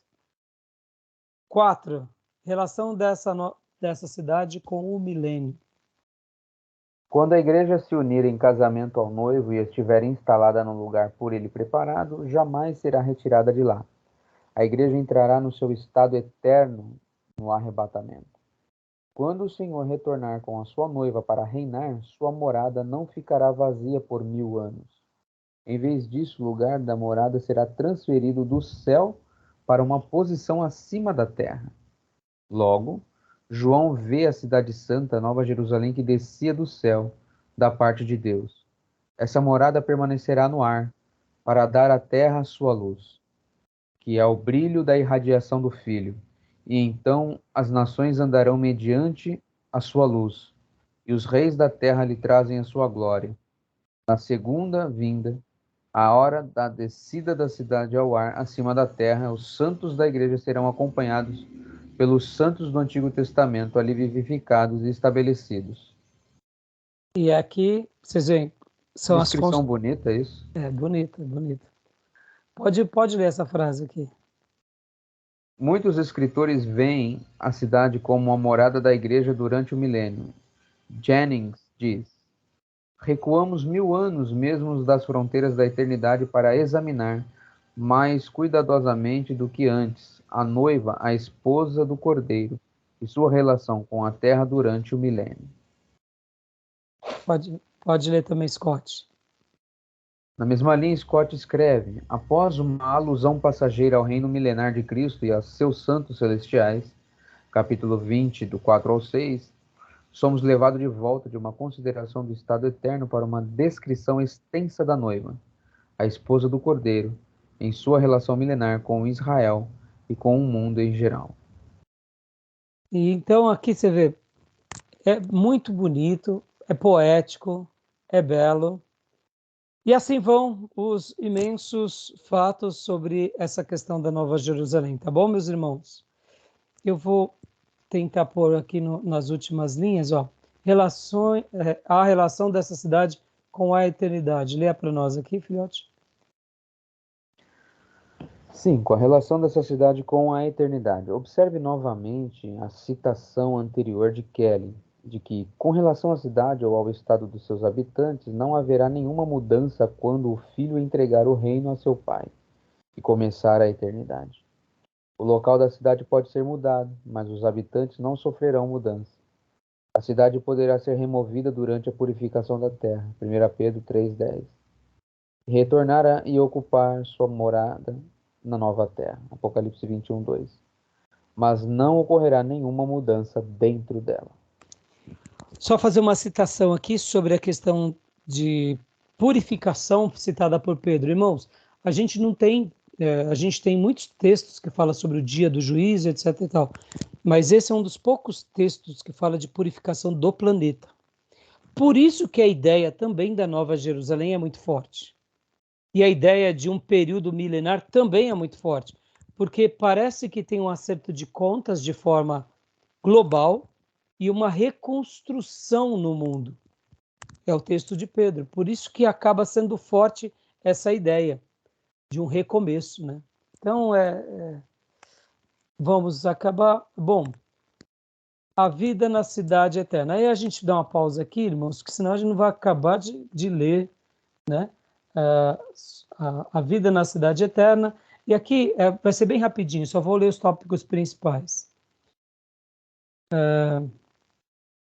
4. Relação dessa cidade com o milênio. Quando a igreja se unir em casamento ao noivo e estiver instalada no lugar por ele preparado, jamais será retirada de lá. A igreja entrará no seu estado eterno no arrebatamento. Quando o Senhor retornar com a sua noiva para reinar, sua morada não ficará vazia por 1000 anos. Em vez disso, o lugar da morada será transferido do céu para uma posição acima da terra. Logo, João vê a cidade santa, Nova Jerusalém, que descia do céu, da parte de Deus. Essa morada permanecerá no ar, para dar à terra a sua luz, que é o brilho da irradiação do Filho. E então as nações andarão mediante a sua luz, e os reis da terra lhe trazem a sua glória. Na segunda vinda, a hora da descida da cidade ao ar, acima da terra, os santos da igreja serão acompanhados pelos santos do Antigo Testamento, ali vivificados e estabelecidos. E aqui, vocês veem, são as... Descrição bonita, é isso? É, bonita, bonita. Pode ler essa frase aqui. Muitos escritores veem a cidade como a morada da igreja durante o milênio. Jennings diz: recuamos 1000 anos mesmo das fronteiras da eternidade para examinar, mais cuidadosamente do que antes, a noiva, a esposa do Cordeiro, e sua relação com a terra durante o milênio. Pode ler também, Scott. Na mesma linha, Scott escreve: após uma alusão passageira ao reino milenar de Cristo e a seus santos celestiais, capítulo 20, do 4 ao 6, somos levados de volta de uma consideração do estado eterno para uma descrição extensa da noiva, a esposa do Cordeiro, em sua relação milenar com Israel e com o mundo em geral. E então aqui você vê, é muito bonito, é poético, é belo. E assim vão os imensos fatos sobre essa questão da Nova Jerusalém, tá bom, meus irmãos? Eu vou tentar pôr aqui nas últimas linhas, ó, a relação dessa cidade com a eternidade. Leia para nós aqui, filhote. Sim, com a relação dessa cidade com a eternidade. Observe novamente a citação anterior de Kelly, de que, com relação à cidade ou ao estado dos seus habitantes, não haverá nenhuma mudança quando o filho entregar o reino a seu pai e começar a eternidade. O local da cidade pode ser mudado, mas os habitantes não sofrerão mudança. A cidade poderá ser removida durante a purificação da terra, 1 Pedro 3,10, e retornará e ocupar sua morada na nova terra, Apocalipse 21:2. Mas não ocorrerá nenhuma mudança dentro dela. Só fazer uma citação aqui sobre a questão de purificação citada por Pedro. Irmãos, a gente não tem, a gente tem muitos textos que falam sobre o dia do juízo, etc. e tal, mas esse é um dos poucos textos que fala de purificação do planeta. Por isso que a ideia também da Nova Jerusalém é muito forte. E a ideia de um período milenar também é muito forte, porque parece que tem um acerto de contas de forma global e uma reconstrução no mundo. É o texto de Pedro. Por isso que acaba sendo forte essa ideia de um recomeço, né? Então, vamos acabar... Bom, a vida na cidade eterna. Aí a gente dá uma pausa aqui, irmãos, que senão a gente não vai acabar de ler, né? A vida na cidade eterna. E aqui vai ser bem rapidinho, só vou ler os tópicos principais.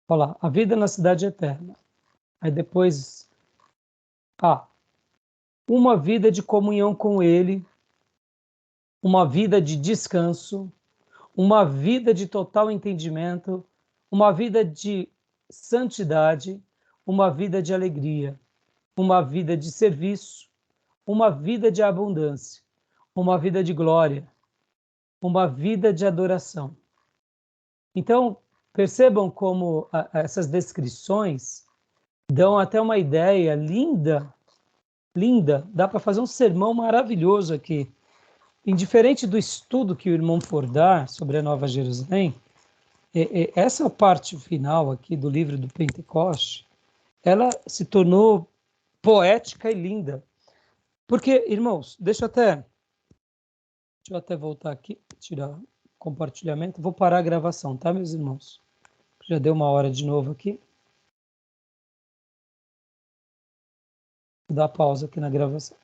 Olha lá, a vida na cidade eterna. Aí depois, uma vida de comunhão com Ele, uma vida de descanso, uma vida de total entendimento, uma vida de santidade, uma vida de alegria, uma vida de serviço, uma vida de abundância, uma vida de glória, uma vida de adoração. Então, percebam como essas descrições dão até uma ideia linda, dá para fazer um sermão maravilhoso aqui. Indiferente do estudo que o irmão for dar sobre a Nova Jerusalém, essa parte final aqui do livro do Pentecoste, ela se tornou poética e linda. Porque, irmãos, deixa eu até voltar aqui, tirar o compartilhamento, vou parar a gravação, tá, meus irmãos? Já deu uma hora de novo aqui. Vou dar pausa aqui na gravação.